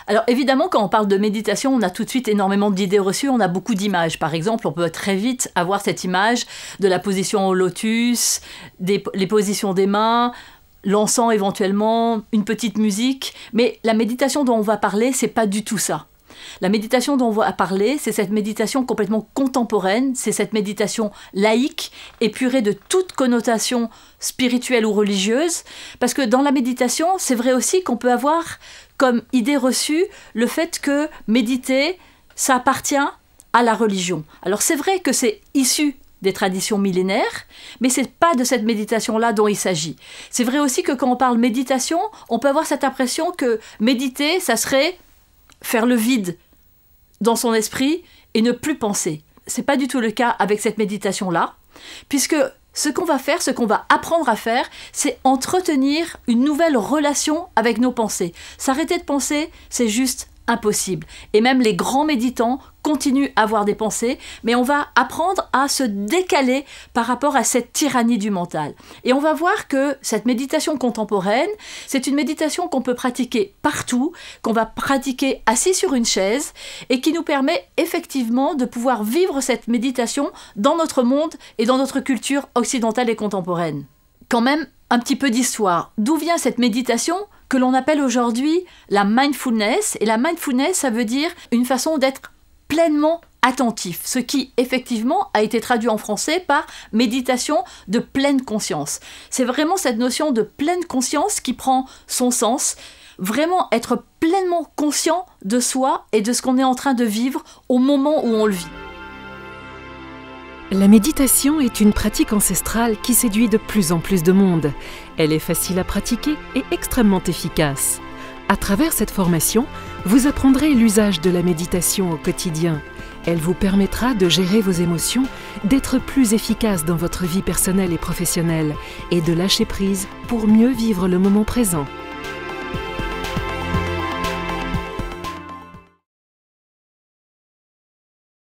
Alors évidemment, quand on parle de méditation, on a tout de suite énormément d'idées reçues, on a beaucoup d'images. Par exemple, on peut très vite avoir cette image de la position au lotus, les positions des mains, l'encens éventuellement, une petite musique. Mais la méditation dont on va parler, c'est pas du tout ça. La méditation dont on va parler, c'est cette méditation complètement contemporaine, c'est cette méditation laïque, épurée de toute connotation spirituelle ou religieuse, parce que dans la méditation, c'est vrai aussi qu'on peut avoir comme idée reçue le fait que méditer, ça appartient à la religion. Alors c'est vrai que c'est issu des traditions millénaires, mais c'est pas de cette méditation-là dont il s'agit. C'est vrai aussi que quand on parle méditation, on peut avoir cette impression que méditer, ça serait faire le vide dans son esprit et ne plus penser. C'est pas du tout le cas avec cette méditation-là, puisque ce qu'on va faire, ce qu'on va apprendre à faire, c'est entretenir une nouvelle relation avec nos pensées. S'arrêter de penser, c'est juste impossible. Et même les grands méditants continuent à avoir des pensées, mais on va apprendre à se décaler par rapport à cette tyrannie du mental. Et on va voir que cette méditation contemporaine, c'est une méditation qu'on peut pratiquer partout, qu'on va pratiquer assis sur une chaise, et qui nous permet effectivement de pouvoir vivre cette méditation dans notre monde et dans notre culture occidentale et contemporaine. Quand même, un petit peu d'histoire. D'où vient cette méditation que l'on appelle aujourd'hui la mindfulness? Et la mindfulness, ça veut dire une façon d'être pleinement attentif, ce qui effectivement a été traduit en français par méditation de pleine conscience. C'est vraiment cette notion de pleine conscience qui prend son sens, vraiment être pleinement conscient de soi et de ce qu'on est en train de vivre au moment où on le vit. La méditation est une pratique ancestrale qui séduit de plus en plus de monde. Elle est facile à pratiquer et extrêmement efficace. À travers cette formation, vous apprendrez l'usage de la méditation au quotidien. Elle vous permettra de gérer vos émotions, d'être plus efficace dans votre vie personnelle et professionnelle et de lâcher prise pour mieux vivre le moment présent.